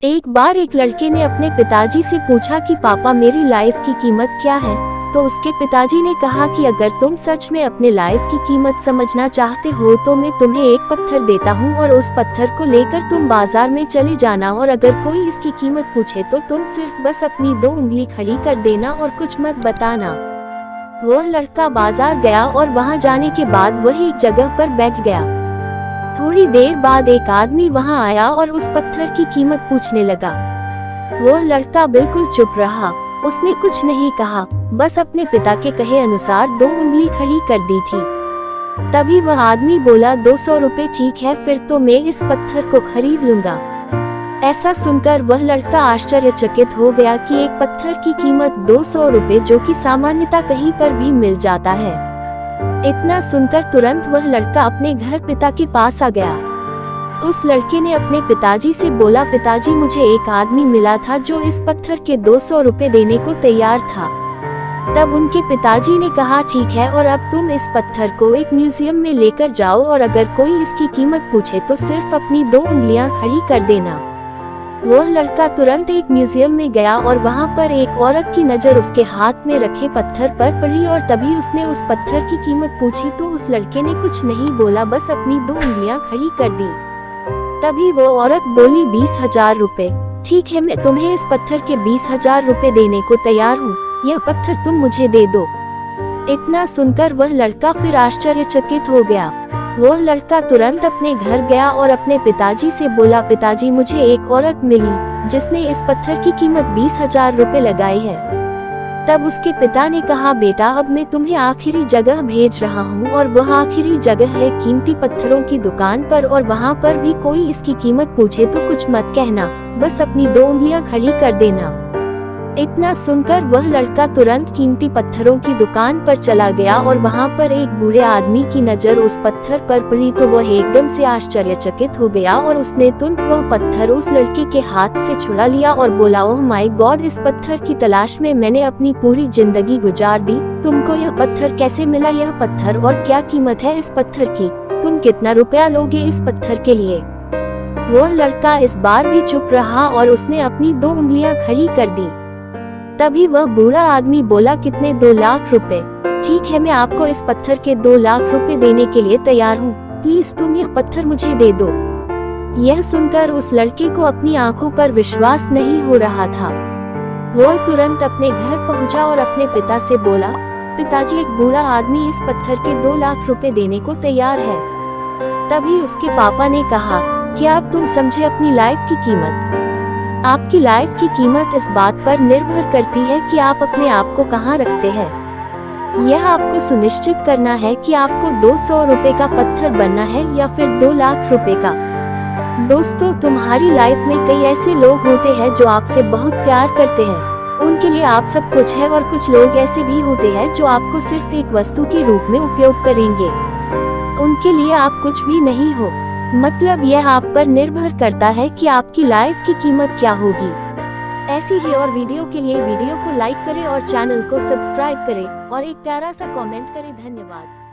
एक बार एक लड़के ने अपने पिताजी से पूछा कि पापा मेरी लाइफ की कीमत क्या है। तो उसके पिताजी ने कहा कि अगर तुम सच में अपने लाइफ की कीमत समझना चाहते हो तो मैं तुम्हें एक पत्थर देता हूँ और उस पत्थर को लेकर तुम बाजार में चले जाना और अगर कोई इसकी कीमत पूछे तो तुम सिर्फ बस अपनी 2 उंगली खड़ी कर देना और कुछ मत बताना। वह लड़का बाजार गया और वहाँ जाने के बाद वह एक जगह पर बैठ गया। थोड़ी देर बाद एक आदमी वहां आया और उस पत्थर की कीमत पूछने लगा। वो लड़का बिल्कुल चुप रहा, उसने कुछ नहीं कहा, बस अपने पिता के कहे अनुसार 2 उंगली खड़ी कर दी थी। तभी वह आदमी बोला 200 रुपए ठीक है, फिर तो मैं इस पत्थर को खरीद लूंगा। ऐसा सुनकर वह लड़का आश्चर्यचकित हो गया कि एक पत्थर की कीमत 200 रुपए, जो कि सामान्यतः कहीं पर भी मिल जाता है। इतना सुनकर तुरंत वह लड़का अपने घर पिता के पास आ गया। उस लड़के ने अपने पिताजी से बोला, पिताजी मुझे एक आदमी मिला था जो इस पत्थर के 200 रुपए देने को तैयार था। तब उनके पिताजी ने कहा ठीक है, और अब तुम इस पत्थर को एक म्यूजियम में लेकर जाओ और अगर कोई इसकी कीमत पूछे तो सिर्फ अपनी 2 उंगलियां खड़ी कर देना। वह लड़का तुरंत एक म्यूजियम में गया और वहां पर एक औरत की नजर उसके हाथ में रखे पत्थर पर पड़ी और तभी उसने उस पत्थर की कीमत पूछी तो उस लड़के ने कुछ नहीं बोला, बस अपनी 2 उंगलियां खड़ी कर दी। तभी वो औरत बोली 20,000 रुपए। ठीक है, मैं तुम्हें इस पत्थर के 20,000 रुपए देने को तैयार हूँ, यह पत्थर तुम मुझे दे दो। इतना सुनकर वह लड़का फिर आश्चर्यचकित हो गया। वह लड़का तुरंत अपने घर गया और अपने पिताजी से बोला, पिताजी मुझे एक औरत मिली जिसने इस पत्थर की कीमत 20,000 रुपए लगाई है। तब उसके पिता ने कहा, बेटा अब मैं तुम्हें आखिरी जगह भेज रहा हूँ और वह आखिरी जगह है कीमती पत्थरों की दुकान पर, और वहाँ पर भी कोई इसकी कीमत पूछे तो कुछ मत कहना, बस अपनी 2 उंगलियां खड़ी कर देना। इतना सुनकर वह लड़का तुरंत कीमती पत्थरों की दुकान पर चला गया और वहां पर एक बूढ़े आदमी की नजर उस पत्थर पर पड़ी तो वह एकदम से आश्चर्यचकित हो गया और उसने तुरंत वह पत्थर उस लड़के के हाथ से छुड़ा लिया और बोला, ओह माय गॉड, इस पत्थर की तलाश में मैंने अपनी पूरी जिंदगी गुजार दी। तुमको यह पत्थर कैसे मिला? यह पत्थर और क्या कीमत है इस पत्थर की? तुम कितना रुपया लोगे इस पत्थर के लिए? वह लड़का इस बार भी चुप रहा और उसने अपनी 2 उंगलियां खड़ी कर दी। तभी वह बूढ़ा आदमी बोला, कितने? 2 लाख रुपए। ठीक है, मैं आपको इस पत्थर के 2 लाख रुपए देने के लिए तैयार हूँ, प्लीज तुम यह पत्थर मुझे दे दो। यह सुनकर उस लड़के को अपनी आंखों पर विश्वास नहीं हो रहा था। वो तुरंत अपने घर पहुंचा और अपने पिता से बोला, पिताजी एक बूढ़ा आदमी इस पत्थर के 2 लाख रुपए देने को तैयार है। तभी उसके पापा ने कहा, क्या अब तुम समझे अपनी लाइफ की कीमत? आपकी लाइफ की कीमत इस बात पर निर्भर करती है कि आप अपने आप को कहाँ रखते हैं। यह आपको सुनिश्चित करना है कि आपको 200 रुपए का पत्थर बनना है या फिर 2 लाख रुपए का। दोस्तों, तुम्हारी लाइफ में कई ऐसे लोग होते हैं जो आपसे बहुत प्यार करते हैं, उनके लिए आप सब कुछ है, और कुछ लोग ऐसे भी होते हैं जो आपको सिर्फ एक वस्तु के रूप में उपयोग करेंगे, उनके लिए आप कुछ भी नहीं हो। मतलब यह आप पर निर्भर करता है कि आपकी लाइफ की कीमत क्या होगी। ऐसी ही और वीडियो के लिए वीडियो को लाइक करें और चैनल को सब्सक्राइब करें और एक प्यारा सा कमेंट करें। धन्यवाद।